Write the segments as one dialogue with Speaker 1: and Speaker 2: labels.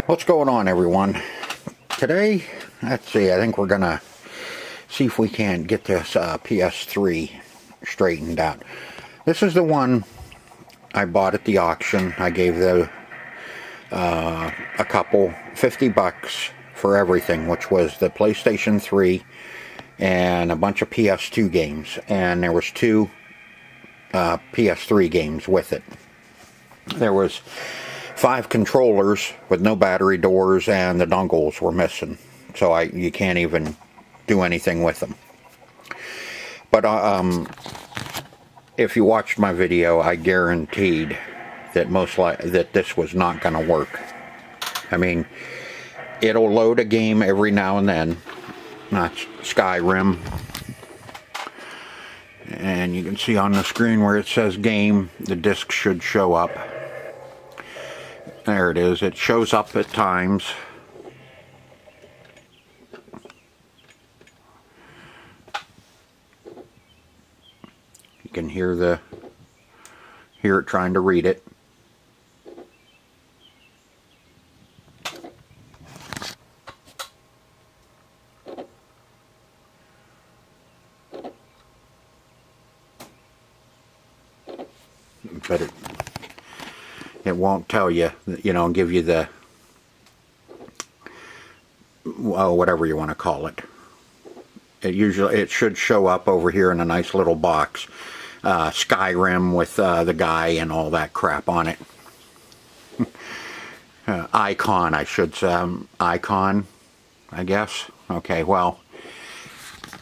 Speaker 1: What's going on, everyone? Today, let's see, I think we're gonna see if we can get this PS3 straightened out. This is the one I bought at the auction. I gave a couple $50 for everything, which was the PlayStation 3 and a bunch of PS2 games, and there was two PS3 games with it. There was 5 controllers with no battery doors, and the dongles were missing, so you can't even do anything with them. But if you watched my video, I guaranteed that that this was not going to work. I mean, it'll load a game every now and then, not Skyrim, and you can see on the screen where it says game, the disc should show up. There it is. It shows up at times. You can hear it trying to read it. But it won't tell you, give you the, well, whatever you want to call it. It should show up over here in a nice little box. Skyrim with the guy and all that crap on it. Icon, I should say. Icon, I guess. Okay, well,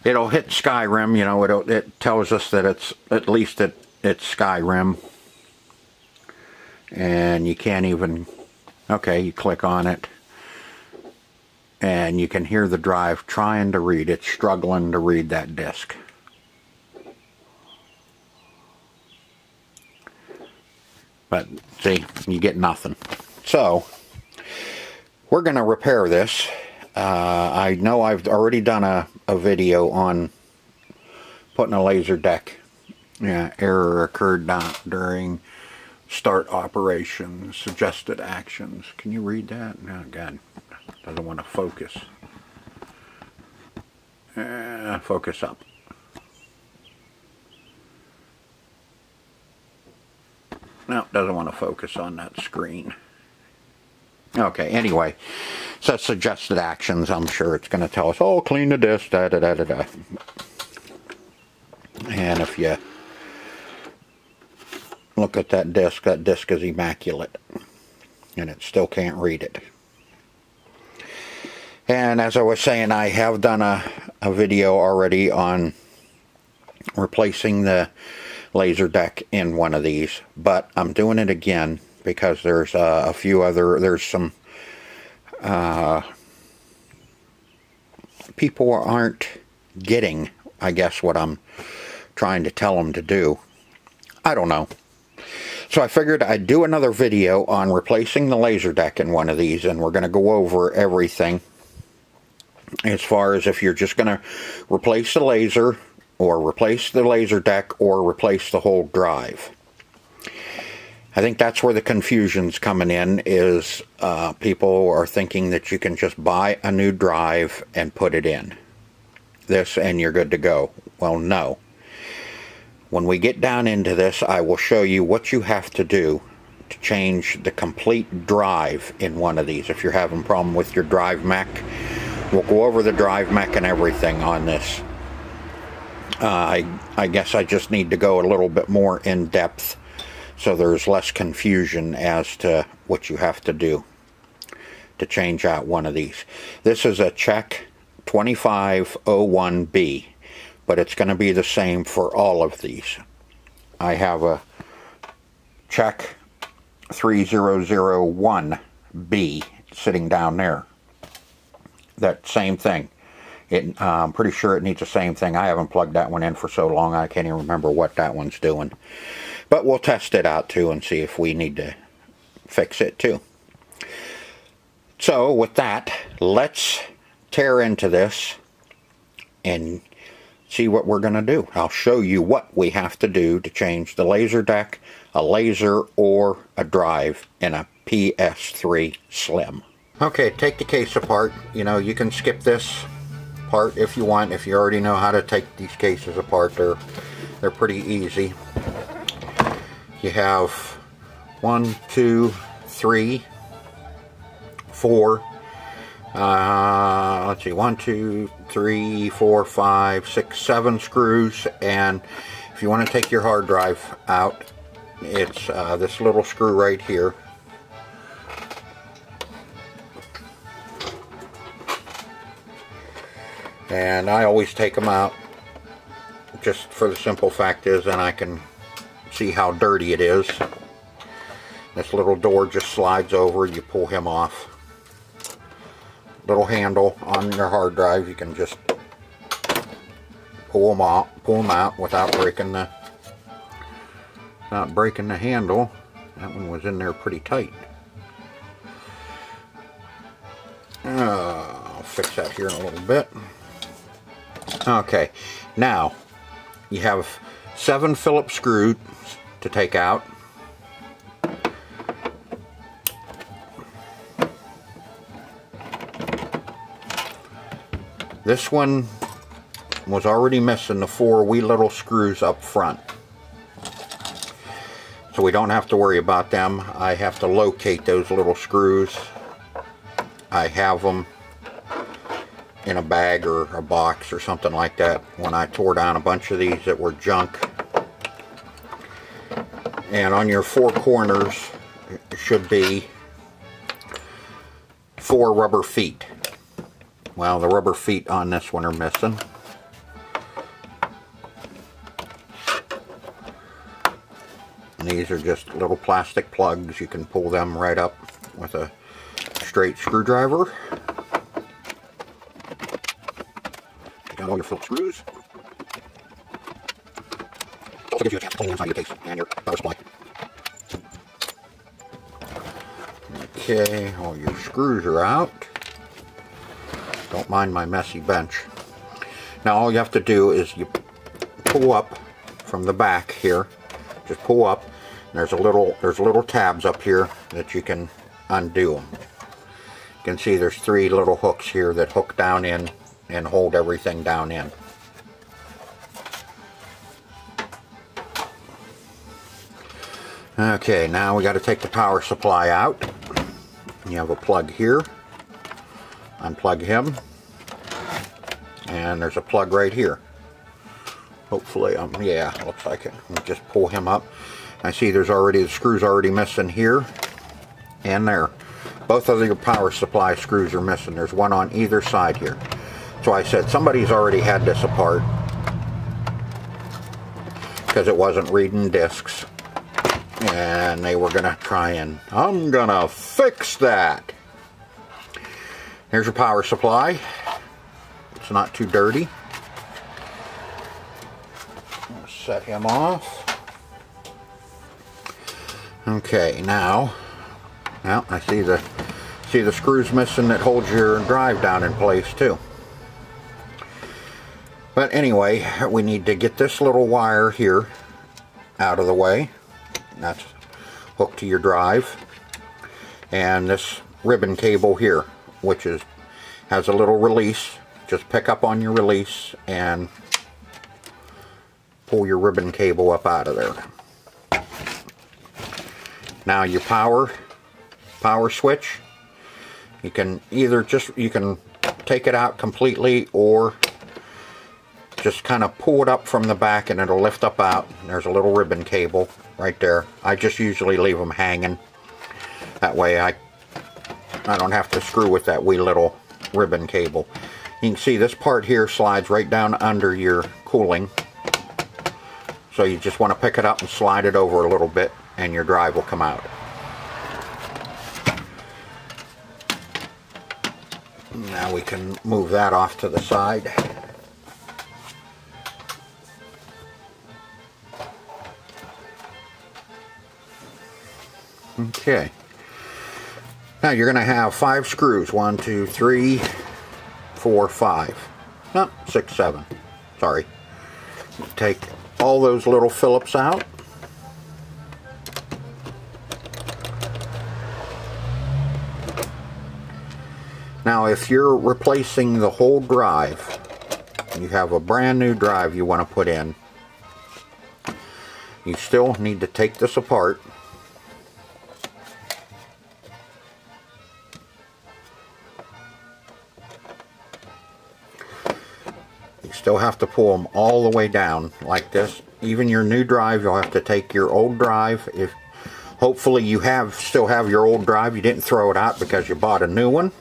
Speaker 1: it'll hit Skyrim, it tells us that it's, at least it's Skyrim. And you can't even, okay, you click on it, and you can hear the drive trying to read. It's struggling to read that disc. But see, you get nothing. So we're going to repair this. I know I've already done a video on putting a laser deck. Yeah, error occurred during start operation, suggested actions. Can you read that? Oh, God. Doesn't want to focus. Focus up. No, doesn't want to focus on that screen. Okay, anyway. So suggested actions, I'm sure it's going to tell us, oh, clean the disk, da-da-da-da-da. And if you look at that disc is immaculate, and it still can't read it. And as I was saying, I have done a video already on replacing the laser deck in one of these, but I'm doing it again because there's there's some people aren't getting, I guess, what I'm trying to tell them to do. I don't know. So I figured I'd do another video on replacing the laser deck in one of these, and we're going to go over everything as far as if you're just going to replace the laser, or replace the laser deck, or replace the whole drive. I think that's where the confusion's coming in, is people are thinking that you can just buy a new drive and put it in this and you're good to go. Well, no. When we get down into this, I will show you what you have to do to change the complete drive in one of these. If you're having a problem with your drive mech, we'll go over the drive mech and everything on this. I guess I just need to go a little bit more in depth so there's less confusion as to what you have to do to change out one of these. This is a CECH-2501B. But it's going to be the same for all of these. I have a CECH-3001B sitting down there. That same thing. I'm pretty sure it needs the same thing. I haven't plugged that one in for so long I can't even remember what that one's doing. But we'll test it out too and see if we need to fix it too. So with that, let's tear into this and see what we're going to do. I'll show you what we have to do to change the laser deck, a laser, or a drive in a PS3 Slim. Okay, take the case apart. You know, you can skip this part if you want. If you already know how to take these cases apart, they're pretty easy. You have 1, 2, 3, 4. Let's see, 1, 2, 3, 4, 5, 6, 7 screws. And if you want to take your hard drive out, it's this little screw right here. And I always take them out just for the simple fact is then I can see how dirty it is. This little door just slides over, you pull him off. Little handle on your hard drive, you can just pull them out without breaking the handle. That one was in there pretty tight. I'll fix that here in a little bit. Okay, now you have 7 Phillips screws to take out. This one was already missing the 4 wee little screws up front. So we don't have to worry about them. I have to locate those little screws. I have them in a bag or a box or something like that when I tore down a bunch of these that were junk. And on your 4 corners should be 4 rubber feet. Well, the rubber feet on this one are missing. And these are just little plastic plugs. You can pull them right up with a straight screwdriver. Take out all your Phillips screws. Also gives you a chance to clean the inside of your case and your power supply. Okay, all your screws are out. Don't mind my messy bench. Now all you have to do is you pull up from the back here. Just pull up. And there's little tabs up here that you can undo them. You can see there's 3 little hooks here that hook down in and hold everything down in. Okay, now we got to take the power supply out. You have a plug here. Unplug him. And there's a plug right here. Hopefully, yeah, looks like it. We'll just pull him up. I see there's already the screws already missing here and there. Both of your power supply screws are missing. There's one on either side here. So I said somebody's already had this apart because it wasn't reading discs. And they were gonna try and, I'm gonna fix that. Here's your power supply. It's not too dirty. I'll set him off. Okay, now I see the screws missing that hold your drive down in place too. But anyway, we need to get this little wire here out of the way. That's hooked to your drive. And this ribbon cable here, which has a little release. Just pick up on your release and pull your ribbon cable up out of there. Now your power switch, you can either you can take it out completely or just kind of pull it up from the back and it'll lift up out. There's a little ribbon cable right there. I just usually leave them hanging. That way I don't have to screw with that wee little ribbon cable. You can see this part here slides right down under your cooling. So you just want to pick it up and slide it over a little bit and your drive will come out. Now we can move that off to the side. Okay. Now you're going to have 5 screws. 1, 2, 3, 4, 5. No, 6, 7. Sorry. Take all those little Phillips out. Now if you're replacing the whole drive, you have a brand new drive you want to put in, you still need to take this apart. You still have to pull them all the way down like this. Even your new drive, you'll have to take your old drive. If hopefully you still have your old drive, you didn't throw it out because you bought a new one.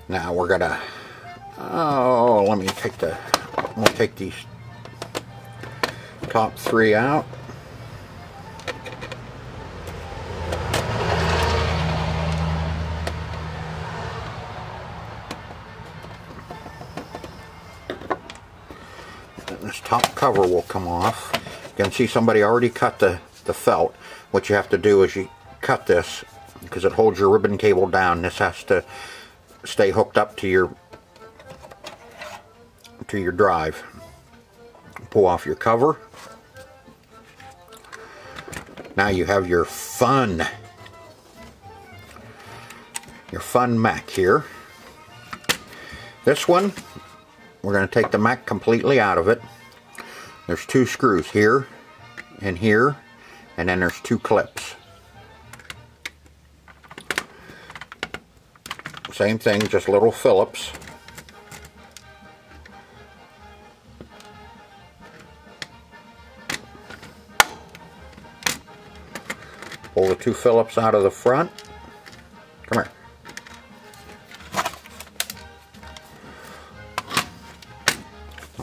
Speaker 1: Now we're gonna, let me take these top three out. And this top cover will come off. You can see somebody already cut the felt. What you have to do is you cut this because it holds your ribbon cable down. This has to stay hooked up to your drive. Pull off your cover. Now you have your fun Mac here. This one, we're going to take the Mac completely out of it. There's two screws here and here, and then there's two clips. Same thing, just little Phillips. Pull the two Phillips out of the front. Come here.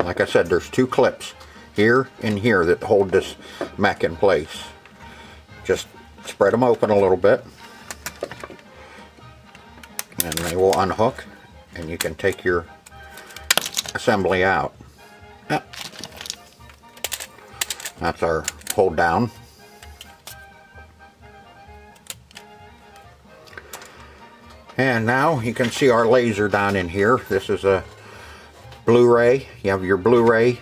Speaker 1: Like I said, there's two clips here and here that hold this Mac in place. Just spread them open a little bit, and they will unhook, and you can take your assembly out. Yep. That's our hold down. And now you can see our laser down in here. This is a Blu-ray. You have your Blu-ray,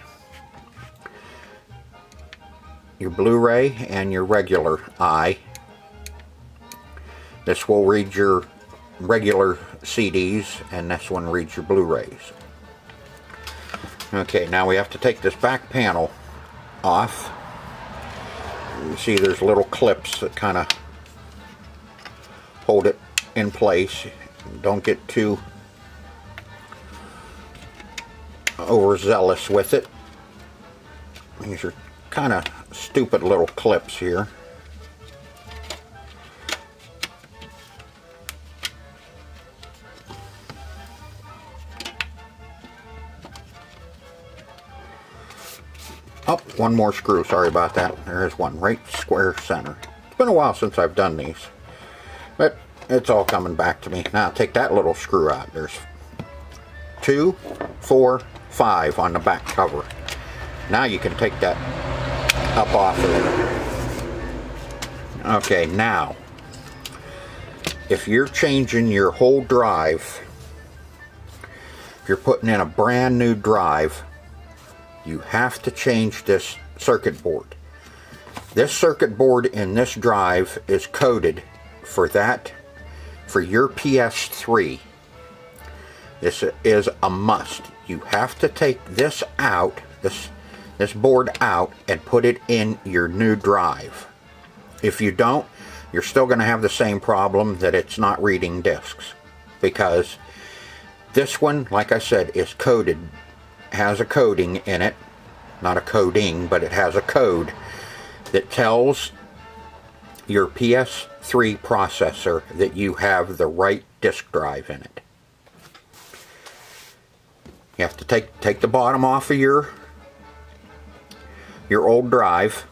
Speaker 1: and your regular eye. This will read your regular CDs, and this one reads your Blu-rays. Okay, now we have to take this back panel off. You see there's little clips that kind of hold it in place. Don't get too overzealous with it. These are kind of stupid little clips here. Oh, one more screw, sorry about that. There's one right square center. It's been a while since I've done these, but it's all coming back to me. Now take that little screw out. There's 2, 4, 5 on the back cover. Now you can take that up off of there. Okay, now if you're changing your whole drive, if you're putting in a brand new drive, you have to change this circuit board. This circuit board in this drive is coded for your PS3. This is a must. You have to take this out, this board out, and put it in your new drive. If you don't, you're still going to have the same problem that it's not reading discs, because this one, like I said, is coded, has a coding in it, not a coding, but it has a code that tells your PS3 processor that you have the right disk drive in it. You have to take the bottom off of your old drive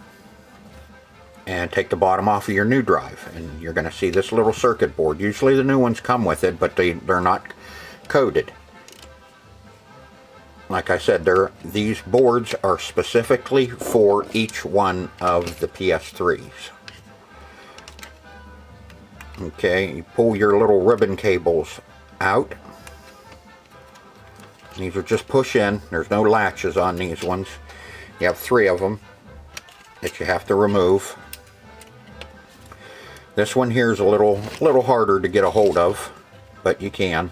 Speaker 1: and take the bottom off of your new drive, and you're going to see this little circuit board. Usually the new ones come with it, but they're not coded. Like I said, these boards are specifically for each one of the PS3s. Okay, you pull your little ribbon cables out. These are just push in. There's no latches on these ones. You have 3 of them that you have to remove. This one here is a little harder to get a hold of. but you can.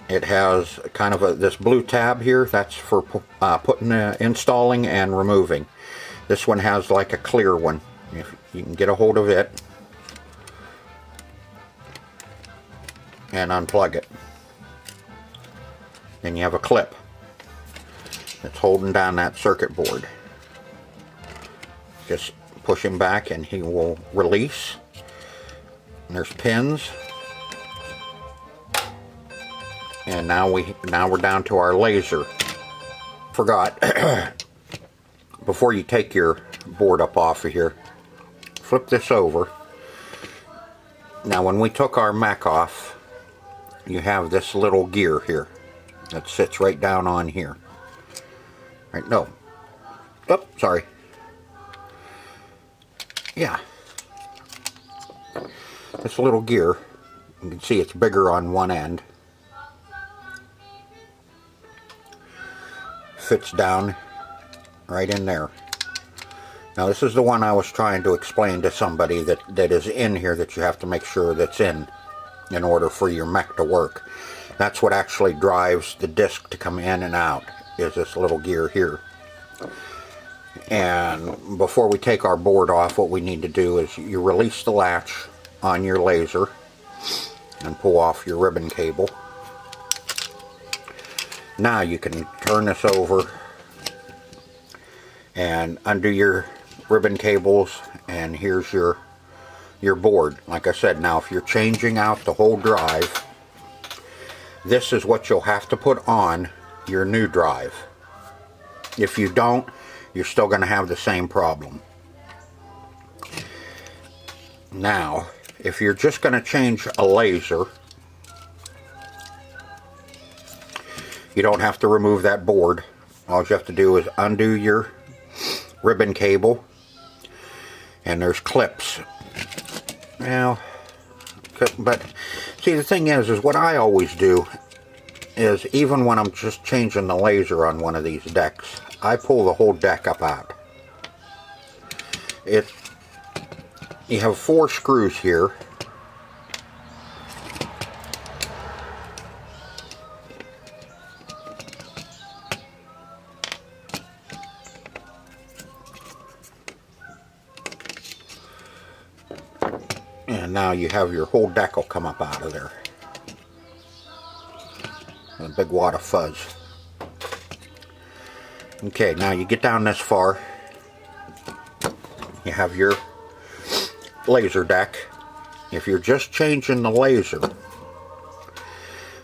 Speaker 1: It has kind of this blue tab here. That's for installing and removing. This one has like a clear one. If you can get a hold of it and unplug it. Then you have a clip that's holding down that circuit board. Just push him back and he will release. And there's pins. And now we're down to our laser. Forgot, before you take your board up off of here, flip this over. Now when we took our mech off, you have this little gear here that sits right down on here. Right, no. Oh, sorry. Yeah. This little gear, you can see it's bigger on one end. Fits down right in there. Now this is the one I was trying to explain to somebody that is in here, that you have to make sure that's in order for your mech to work. That's what actually drives the disc to come in and out, is this little gear here. And before we take our board off, what we need to do is you release the latch on your laser and pull off your ribbon cable. Now you can turn this over and undo your ribbon cables, and here's your board. Like I said, now if you're changing out the whole drive, this is what you'll have to put on your new drive. If you don't, you're still going to have the same problem. Now, if you're just going to change a laser, you don't have to remove that board. All you have to do is undo your ribbon cable, and there's clips. Now, but see, the thing is what I always do is, even when I'm just changing the laser on one of these decks, I pull the whole deck up out. You have 4 screws here. And now you have your whole deck will come up out of there. A big wad of fuzz. Okay, now you get down this far. You have your laser deck. If you're just changing the laser,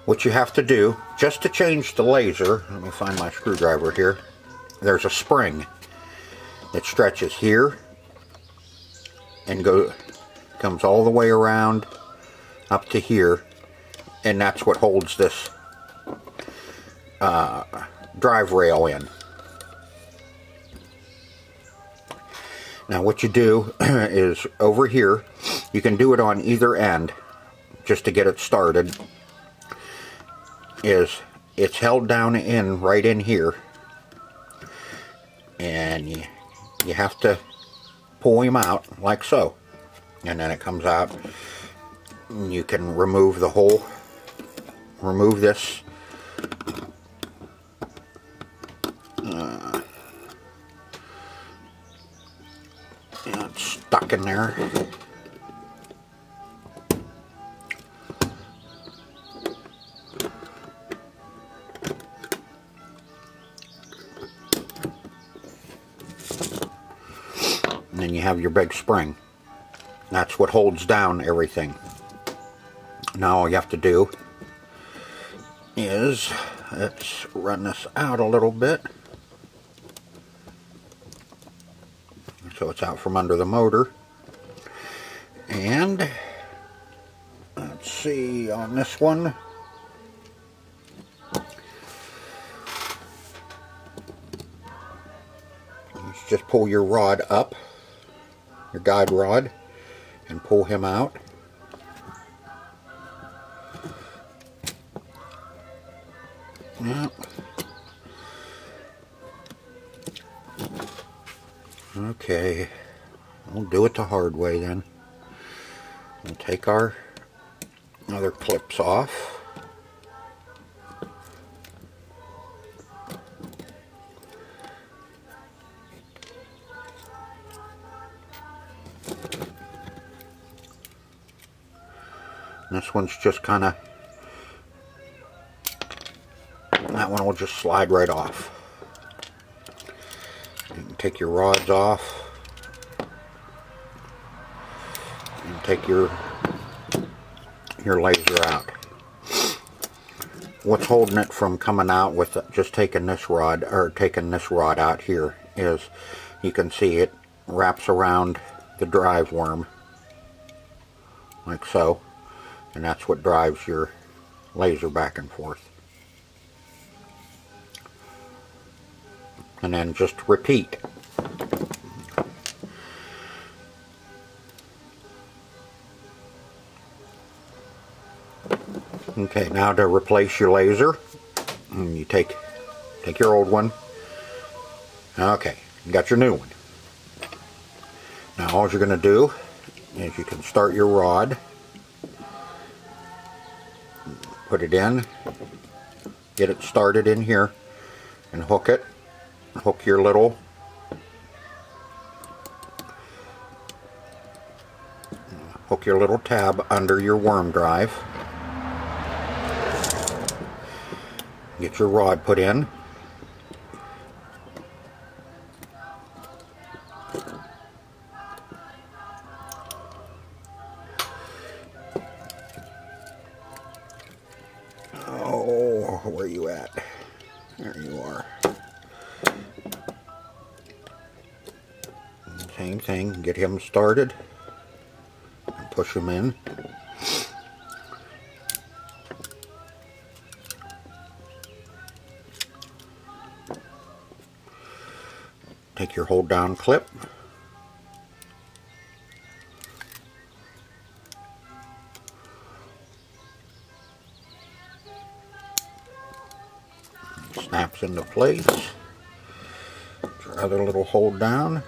Speaker 1: what you have to do, just to change the laser, let me find my screwdriver here, there's a spring that stretches here and comes all the way around up to here, and that's what holds this drive rail in. Now what you do is, over here, you can do it on either end just to get it started, is it's held down right in here, and you have to pull him out like so, and then it comes out. You can remove this it's stuck in there. And then you have your big spring. That's what holds down everything. Now all you have to do is, let's run this out a little bit so it's out from under the motor. And let's see, on this one, you just pull your rod up, your guide rod, and pull him out. Yep. Okay, we'll do it the hard way then. We'll take our Other clips off. This one's just kind of, that one will just slide right off. You can take your rods off and take your laser out. What's holding it from coming out with just taking this rod, or taking this rod out here, is you can see it wraps around the drive worm like so, and that's what drives your laser back and forth. And then just repeat. Okay, now to replace your laser, you take your old one. Okay, you got your new one. Now all you're going to do is you can start your rod, put it in, get it started in here, and hook it. Hook your little tab under your worm drive. Get your rod put in. Oh, where are you at? There you are. Same thing, get him started and push him in. Take your hold down clip, snaps into place. Your other little hold down.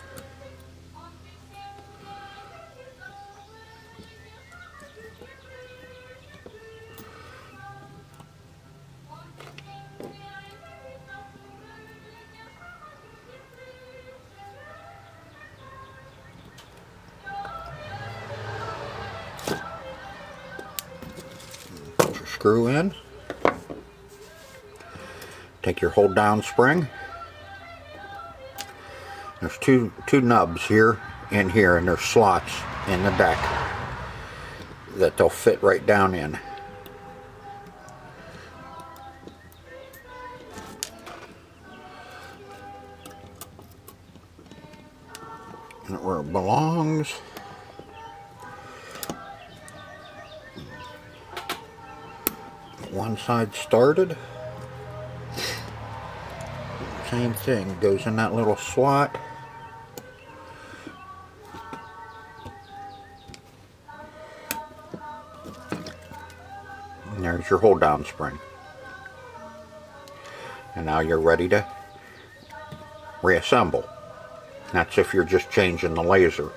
Speaker 1: Put your screw in. Take your hold down spring. There's two nubs here and here, and there's slots in the deck that they'll fit right down in. And where it belongs. One side started. Same thing, goes in that little slot. And there's your hold down spring. And now you're ready to reassemble. That's if you're just changing the laser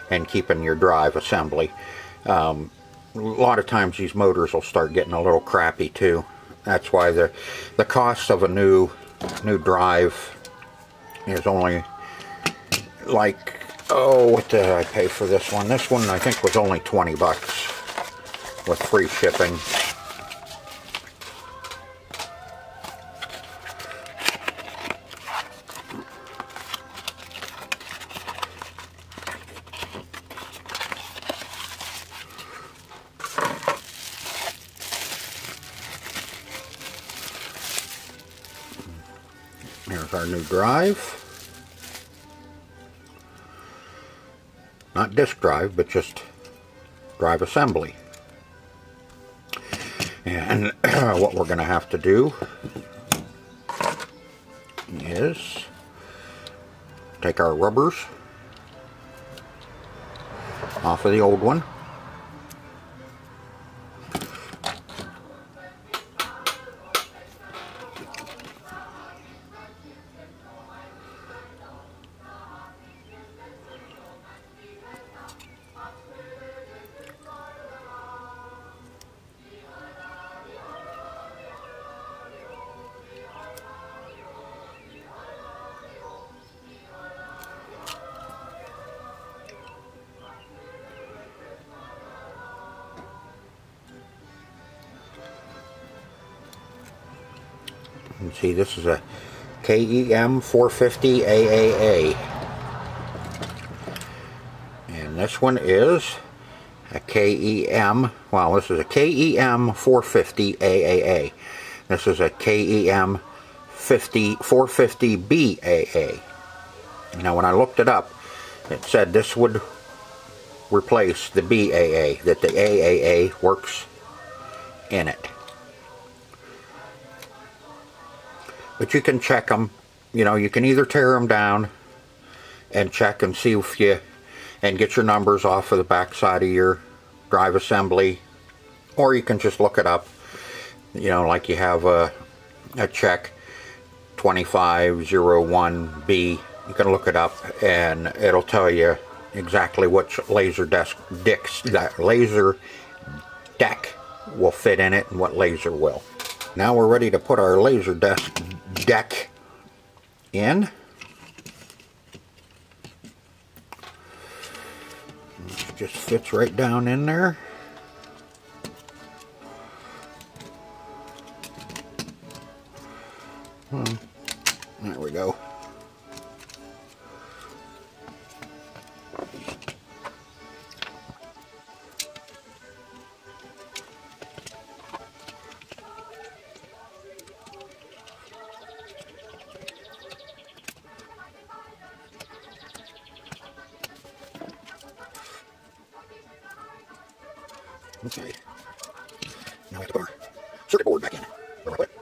Speaker 1: and keeping your drive assembly. A lot of times these motors will start getting a little crappy too. That's why the cost of a new drive is only like, oh, what did I pay for this one? This one I think was only 20 bucks with free shipping. Here's our new drive. Not disk drive, but just drive assembly. And what we're going to have to do is take our rubbers off of the old one. can see this is a KEM 450 AAA. And this one is a KEM, well, this is a KEM 450 AAA. This is a KEM 450 BAA. Now when I looked it up, it said this would replace the BAA, that the AAA works in it. But you can check them, you know, you can either tear them down and check and see if you, and get your numbers off of the back side of your drive assembly, or you can just look it up, you know, like you have a CECH-2501B. You can look it up and it'll tell you exactly which laser deck will fit in it and what laser will. Now we're ready to put our laser deck in. It just fits right down in there. There we go. Okay. Now we have to put our circuit board back in. Where do I put it?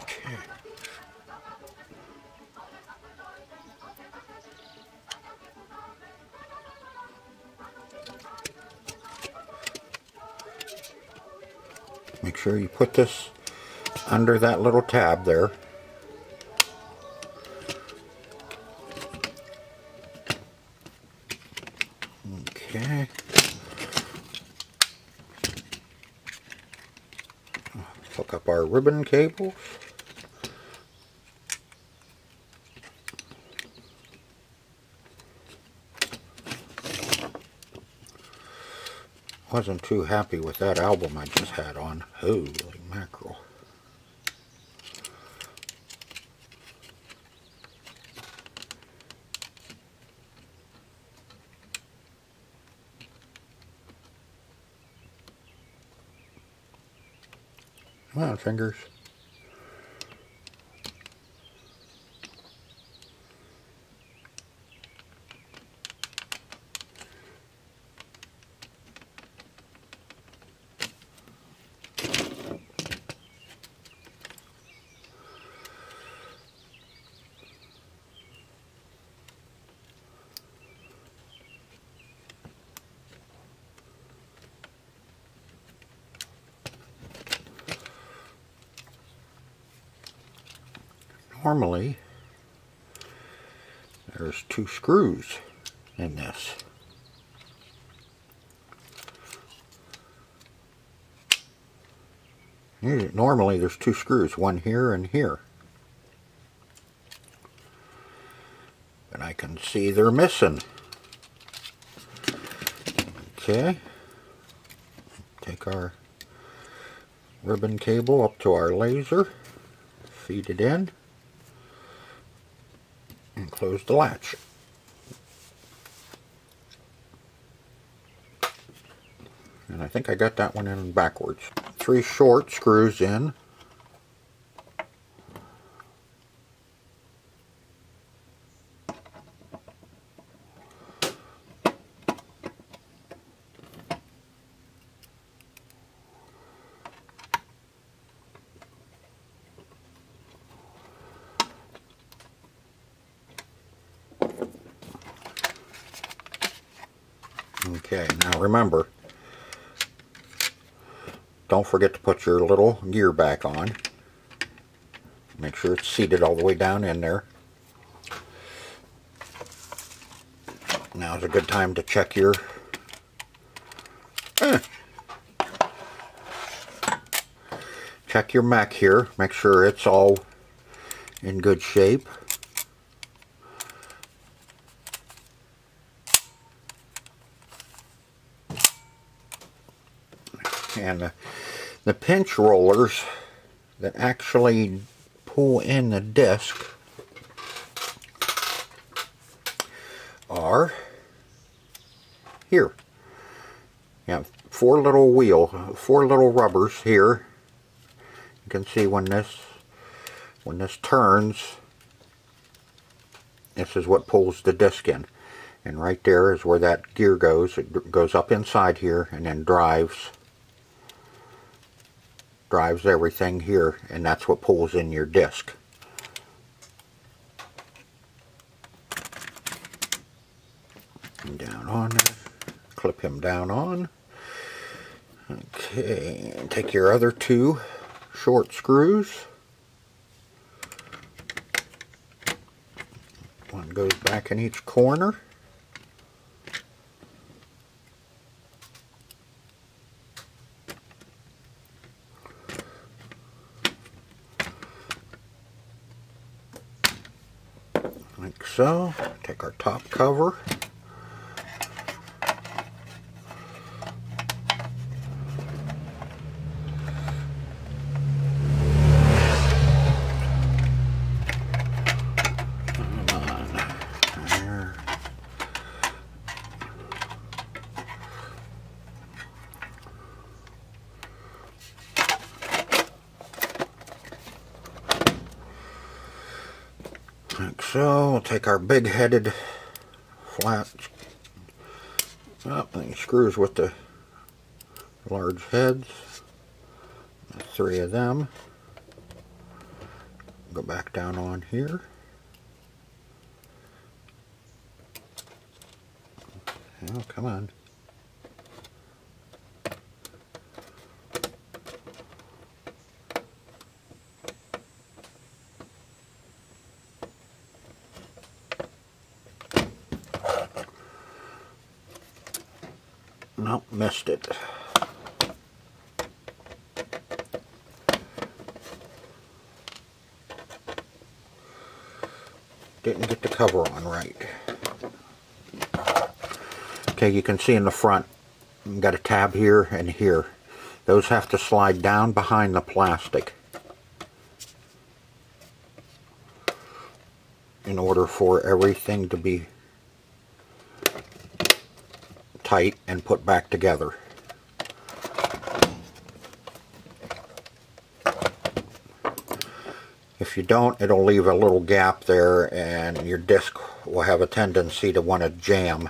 Speaker 1: Okay. Make sure you put this under that little tab there. Okay. Hook up our ribbon cables. Wasn't too happy with that album I just had on. Holy mackerel. Come on, fingers. Normally, there's 2 screws in this. Normally there's 2 screws, one here and here. But I can see they're missing. Okay. Take our ribbon cable up to our laser, feed it in, and close the latch. And I think I got that one in backwards. 3 short screws in. Okay, now remember, don't forget to put your little gear back on. Make sure it's seated all the way down in there. Now's a good time to check your check your mech here. Make sure it's all in good shape. And The pinch rollers that actually pull in the disc are here. You have four little rubbers here. You can see when this turns, this is what pulls the disc in. And right there is where that gear goes. It goes up inside here and then drives everything here, and that's what pulls in your disc. Down on there. Clip him down on. Okay, and take your other two short screws. One goes back in each corner. Like so. Take our top cover. Like so. We'll take our big-headed flat screws with the large heads. Three of them. Go back down on here. Oh, come on. Nope, missed it. Didn't get the cover on right. Okay, you can see in the front, you've got a tab here and here. Those have to slide down behind the plastic in order for everything to be tight and put back together. If you don't, it'll leave a little gap there and your disc will have a tendency to want to jam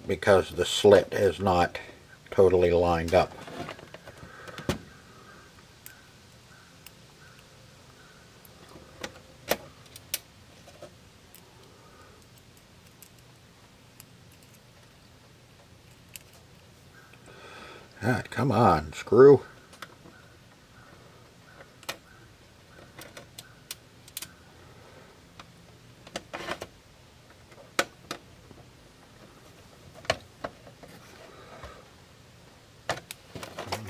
Speaker 1: because the slit is not totally lined up. Alright, come on, screw.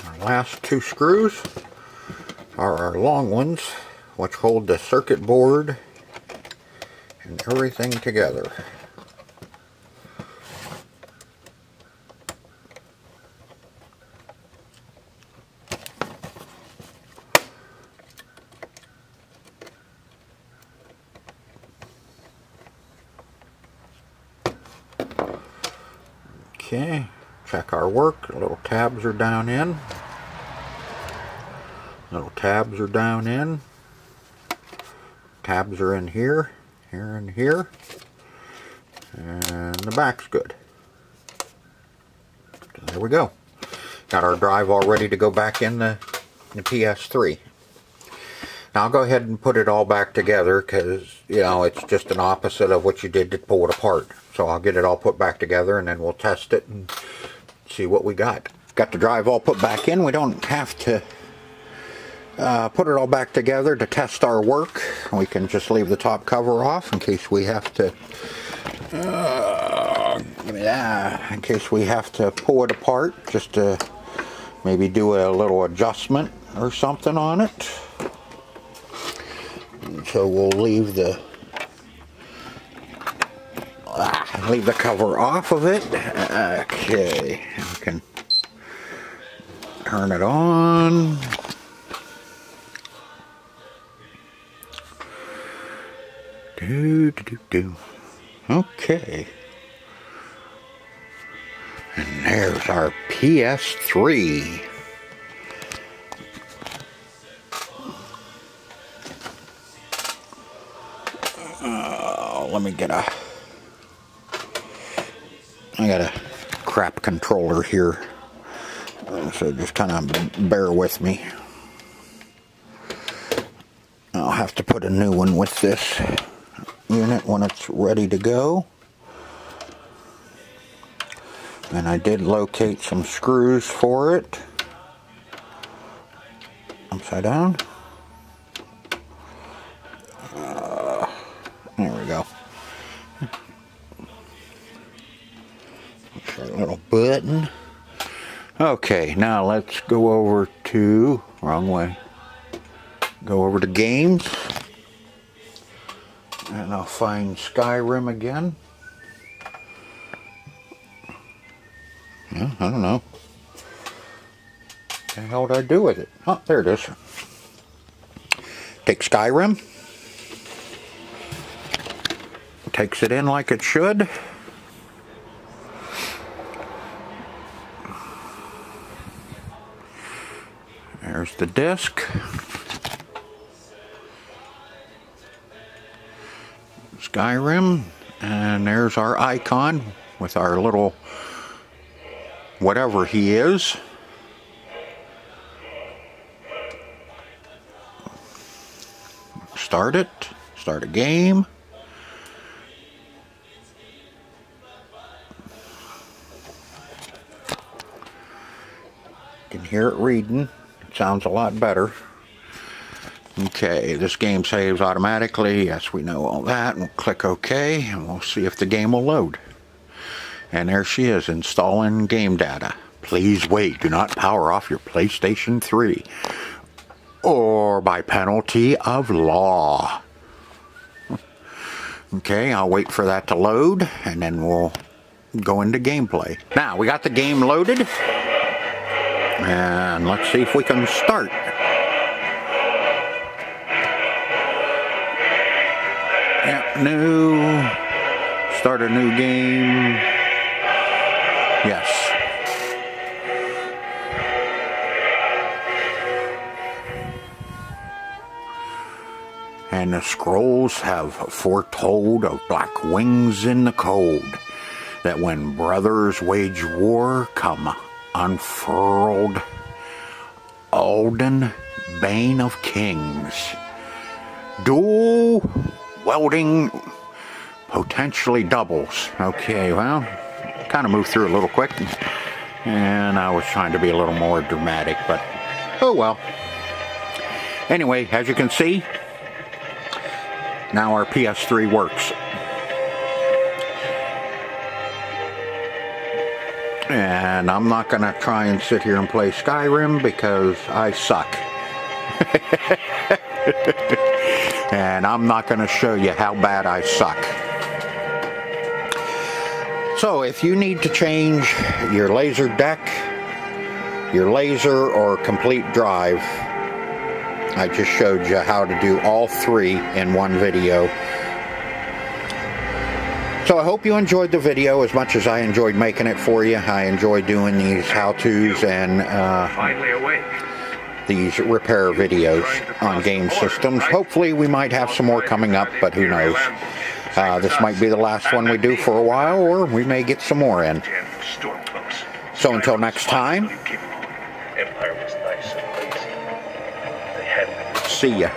Speaker 1: Our last two screws are our long ones, which hold the circuit board and everything together. Okay, check our work. The little tabs are down in. Little tabs are down in. Tabs are in here, here and here. And the back's good. So there we go. Got our drive all ready to go back in the PS3. Now I'll go ahead and put it all back together because, you know, it's just an opposite of what you did to pull it apart. So I'll get it all put back together and then we'll test it and see what we got. Got the drive all put back in. We don't have to put it all back together to test our work. We can just leave the top cover off in case we have to pull it apart, just to maybe do a little adjustment or something on it. So we'll leave the cover off of it. Okay, we can Turn it on. Okay. And there's our PS3. Let me get I got a crap controller here. So just kind of bear with me. I'll have to put a new one with this unit when it's ready to go. And I did locate some screws for it. Upside down. There we go. Push that little button. Okay, now let's go over to, wrong way. Go over to games. And I'll find Skyrim again. Yeah, I don't know. What the hell did I do with it? Oh, there it is. Take Skyrim. Takes it in like it should. There's the disc. Skyrim. And there's our icon with our little whatever he is. Start it. Start a game. You can hear it reading. It sounds a lot better. Okay, this game saves automatically. Yes, we know all that. We'll click OK, and we'll see if the game will load. And there she is, installing game data. Please wait. Do not power off your PlayStation 3. Or by penalty of law. Okay, I'll wait for that to load, and then we'll go into gameplay. Now, we got the game loaded. And let's see if we can start. Yeah, new. Start a new game. Yes. And the scrolls have foretold of black wings in the cold, that when brothers wage war come unfurled, Alden, bane of kings, dual welding potentially doubles. Okay, well, kind of moved through a little quick, and I was trying to be a little more dramatic, but oh well. Anyway, as you can see, now our PS3 works. And I'm not going to try and sit here and play Skyrim because I suck. And I'm not going to show you how bad I suck. So if you need to change your laser deck, your laser or complete drive, I just showed you how to do all three in one video. So I hope you enjoyed the video as much as I enjoyed making it for you. I enjoy doing these how-tos and these repair videos on game systems. Hopefully we might have some more coming up, but who knows. This might be the last one we do for a while, or we may get some more in. So until next time, see ya.